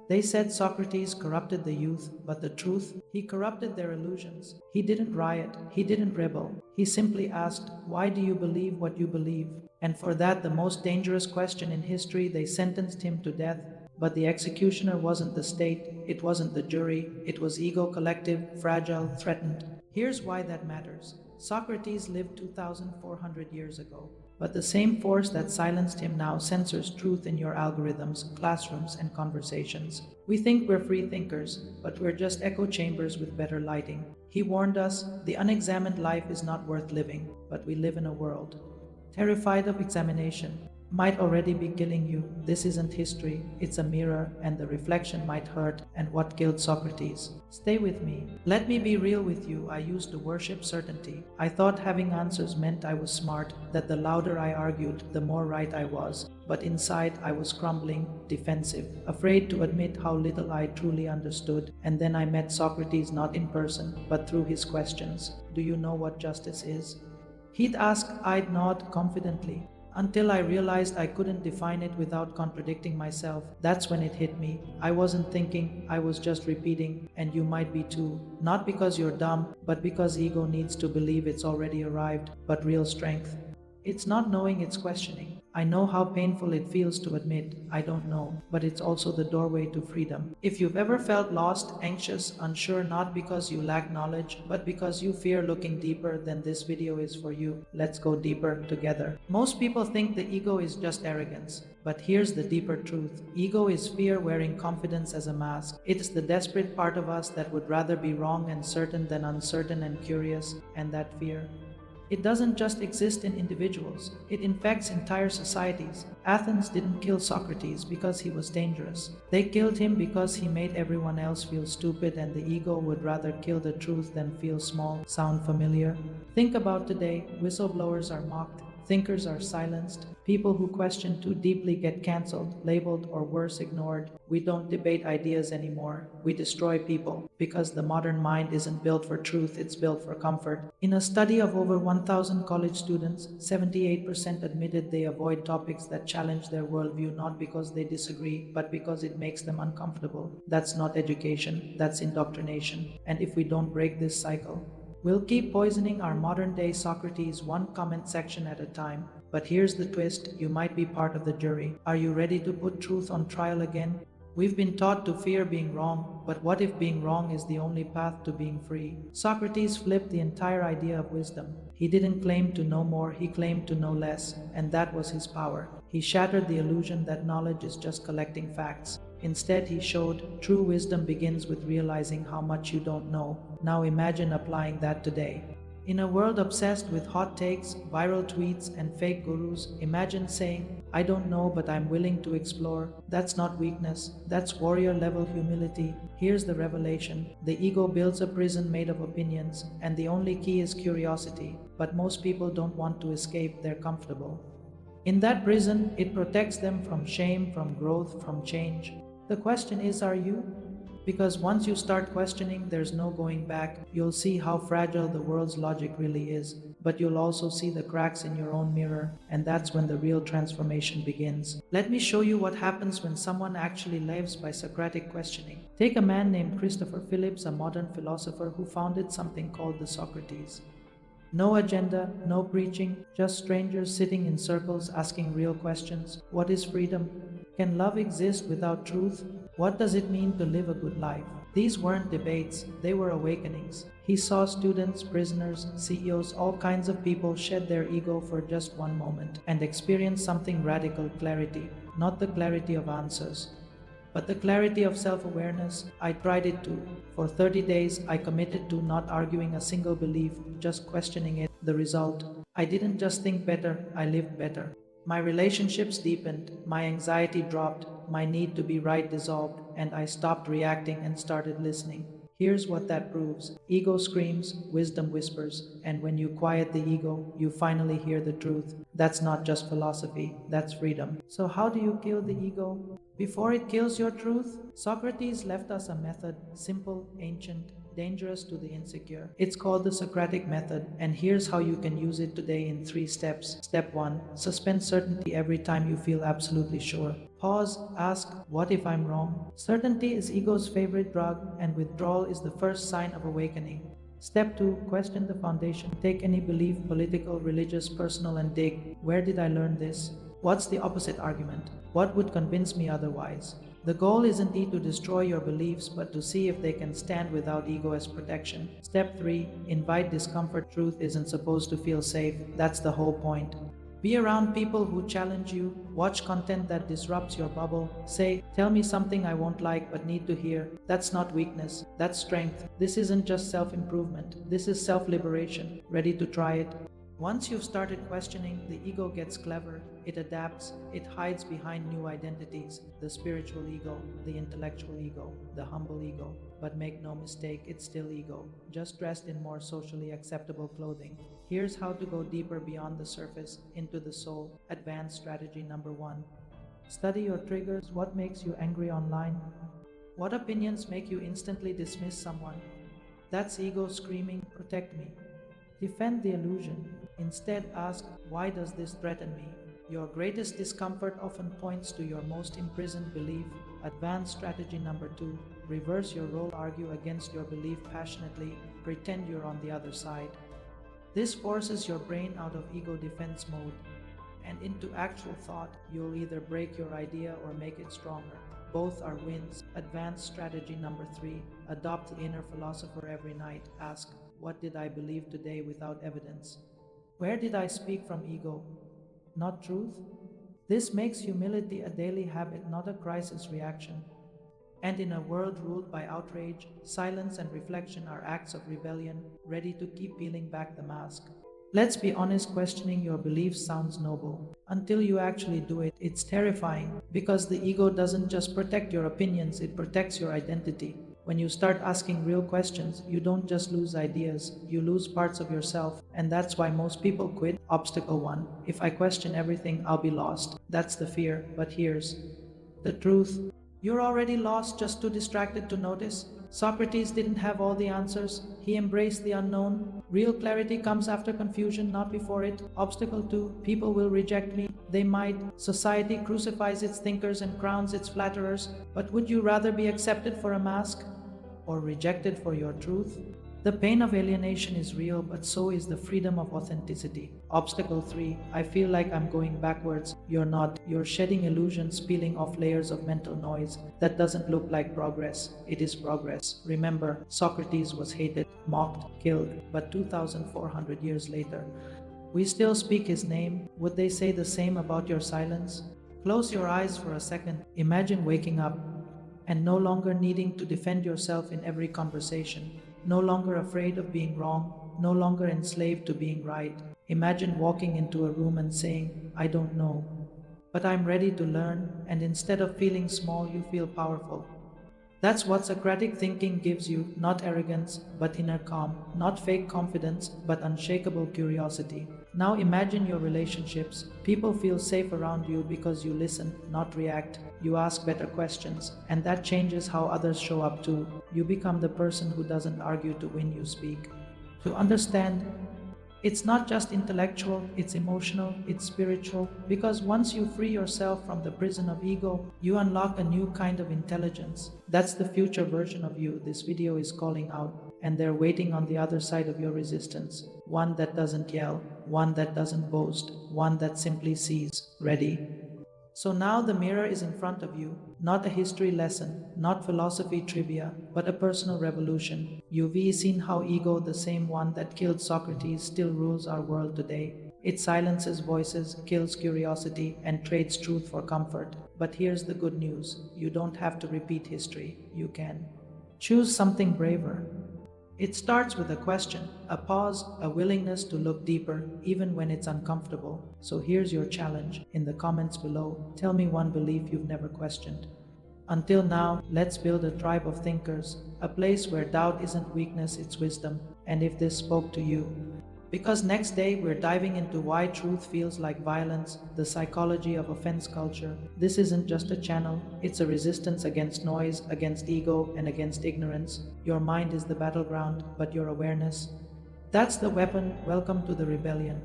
They said Socrates corrupted the youth, but the truth, he corrupted their illusions. He didn't riot, he didn't rebel. He simply asked, "Why do you believe what you believe?" And for that, the most dangerous question in history, they sentenced him to death. But the executioner wasn't the state, it wasn't the jury, it was ego collective, fragile, threatened. Here's why that matters. Socrates lived 2,400 years ago. But the same force that silenced him now censors truth in your algorithms, classrooms, and conversations. We think we're free thinkers, but we're just echo chambers with better lighting. He warned us, the unexamined life is not worth living, but we live in a world terrified of examination, might already be killing you. This isn't history, it's a mirror, and the reflection might hurt. And what killed Socrates? Stay with me. Let me be real with you. I used to worship certainty. I thought having answers meant I was smart, that the louder I argued, the more right I was. But inside, I was crumbling, defensive, afraid to admit how little I truly understood. And then I met Socrates not in person, but through his questions. Do you know what justice is? He'd ask, I'd nod confidently, until I realized I couldn't define it without contradicting myself. That's when it hit me. I wasn't thinking, I was just repeating, and you might be too. Not because you're dumb, but because ego needs to believe it's already arrived. But real strength, it's not knowing, it's questioning. I know how painful it feels to admit, I don't know, but it's also the doorway to freedom. If you've ever felt lost, anxious, unsure, not because you lack knowledge, but because you fear looking deeper, then this video is for you. Let's go deeper together. Most people think the ego is just arrogance. But here's the deeper truth. Ego is fear wearing confidence as a mask. It's the desperate part of us that would rather be wrong and certain than uncertain and curious, and that fear, it doesn't just exist in individuals, it infects entire societies. Athens didn't kill Socrates because he was dangerous. They killed him because he made everyone else feel stupid, and the ego would rather kill the truth than feel small. Sound familiar? Think about today. Whistleblowers are mocked. Thinkers are silenced. People who question too deeply get cancelled, labeled, or worse, ignored. We don't debate ideas anymore. We destroy people because the modern mind isn't built for truth, it's built for comfort. In a study of over 1,000 college students, 78% admitted they avoid topics that challenge their worldview not because they disagree, but because it makes them uncomfortable. That's not education, that's indoctrination. And if we don't break this cycle, we'll keep poisoning our modern day Socrates one comment section at a time. But here's the twist, you might be part of the jury. Are you ready to put truth on trial again? We've been taught to fear being wrong, but what if being wrong is the only path to being free? Socrates flipped the entire idea of wisdom. He didn't claim to know more, he claimed to know less, and that was his power. He shattered the illusion that knowledge is just collecting facts. Instead, he showed true wisdom begins with realizing how much you don't know. Now imagine applying that today. In a world obsessed with hot takes, viral tweets, and fake gurus, imagine saying, I don't know, but I'm willing to explore. That's not weakness, that's warrior level humility. Here's the revelation. The ego builds a prison made of opinions, and the only key is curiosity. But most people don't want to escape, they're comfortable. In that prison, it protects them from shame, from growth, from change. The question is, are you? Because once you start questioning, there's no going back. You'll see how fragile the world's logic really is, but you'll also see the cracks in your own mirror, and that's when the real transformation begins. Let me show you what happens when someone actually lives by Socratic questioning. Take a man named Christopher Phillips, a modern philosopher who founded something called the Socrates. No agenda, no preaching, just strangers sitting in circles asking real questions. What is freedom? Can love exist without truth? What does it mean to live a good life? These weren't debates, they were awakenings. He saw students, prisoners, CEOs, all kinds of people shed their ego for just one moment and experience something radical: clarity. Not the clarity of answers, but the clarity of self-awareness. I tried it too. For 30 days, I committed to not arguing a single belief, just questioning it. The result? I didn't just think better, I lived better. My relationships deepened, my anxiety dropped, my need to be right dissolved, and I stopped reacting and started listening. Here's what that proves. Ego screams, wisdom whispers, and when you quiet the ego, you finally hear the truth. That's not just philosophy, that's freedom. So how do you kill the ego? Before it kills your truth, Socrates left us a method, simple, ancient, dangerous to the insecure. It's called the Socratic method, and here's how you can use it today in 3 steps. Step 1. Suspend certainty every time you feel absolutely sure. Pause, ask, what if I'm wrong? Certainty is ego's favorite drug, and withdrawal is the first sign of awakening. Step 2, question the foundation. Take any belief, political, religious, personal, and dig. Where did I learn this? What's the opposite argument? What would convince me otherwise? The goal isn't to destroy your beliefs, but to see if they can stand without ego as protection. Step 3, invite discomfort. Truth isn't supposed to feel safe. That's the whole point. Be around people who challenge you, watch content that disrupts your bubble, say, tell me something I won't like but need to hear. That's not weakness, that's strength. This isn't just self-improvement, this is self-liberation. Ready to try it? Once you've started questioning, the ego gets clever. It adapts, it hides behind new identities, the spiritual ego, the intellectual ego, the humble ego. But make no mistake, it's still ego, just dressed in more socially acceptable clothing. Here's how to go deeper beyond the surface, into the soul. Advanced strategy number 1. Study your triggers. What makes you angry online? What opinions make you instantly dismiss someone? That's ego screaming, protect me. Defend the illusion. Instead, ask, why does this threaten me? Your greatest discomfort often points to your most imprisoned belief. Advanced strategy number 2. Reverse your role. Argue against your belief passionately. Pretend you're on the other side. This forces your brain out of ego defense mode and into actual thought. You'll either break your idea or make it stronger. Both are wins. Advanced strategy number 3. Adopt the inner philosopher every night. Ask, what did I believe today without evidence? Where did I speak from ego, not truth? This makes humility a daily habit, not a crisis reaction. And in a world ruled by outrage, silence and reflection are acts of rebellion, ready to keep peeling back the mask. Let's be honest, questioning your beliefs sounds noble. Until you actually do it, it's terrifying, because the ego doesn't just protect your opinions, it protects your identity. When you start asking real questions, you don't just lose ideas, you lose parts of yourself, and that's why most people quit. Obstacle 1. If I question everything, I'll be lost. That's the fear, but here's the truth. You're already lost, just too distracted to notice. Socrates didn't have all the answers. He embraced the unknown. Real clarity comes after confusion, not before it. Obstacle 2. People will reject me. They might. Society crucifies its thinkers and crowns its flatterers. But would you rather be accepted for a mask or rejected for your truth? The pain of alienation is real, but so is the freedom of authenticity. Obstacle 3. I feel like I'm going backwards. You're not. You're shedding illusions, peeling off layers of mental noise. That doesn't look like progress. It is progress. Remember, Socrates was hated, mocked, killed, but 2,400 years later, we still speak his name. Would they say the same about your silence? Close your eyes for a second. Imagine waking up and no longer needing to defend yourself in every conversation. No longer afraid of being wrong, no longer enslaved to being right. Imagine walking into a room and saying, I don't know, but I'm ready to learn, and instead of feeling small, you feel powerful. That's what Socratic thinking gives you, not arrogance, but inner calm, not fake confidence, but unshakable curiosity. Now imagine your relationships. People feel safe around you because you listen, not react. You ask better questions, and that changes how others show up too. You become the person who doesn't argue to win, you speak to understand. It's not just intellectual, it's emotional, it's spiritual, because once you free yourself from the prison of ego, you unlock a new kind of intelligence. That's the future version of you this video is calling out, and they're waiting on the other side of your resistance. One that doesn't yell, one that doesn't boast, one that simply sees. Ready? So now the mirror is in front of you, not a history lesson, not philosophy trivia, but a personal revolution. You've seen how ego, the same one that killed Socrates, still rules our world today. It silences voices, kills curiosity, and trades truth for comfort. But here's the good news. You don't have to repeat history. You can choose something braver. It starts with a question, a pause, a willingness to look deeper, even when it's uncomfortable. So here's your challenge. In the comments below, tell me one belief you've never questioned. Until now, let's build a tribe of thinkers, a place where doubt isn't weakness, it's wisdom. And if this spoke to you, because next day we're diving into why truth feels like violence, the psychology of offense culture. This isn't just a channel, it's a resistance against noise, against ego, and against ignorance. Your mind is the battleground, but your awareness, that's the weapon. Welcome to the rebellion.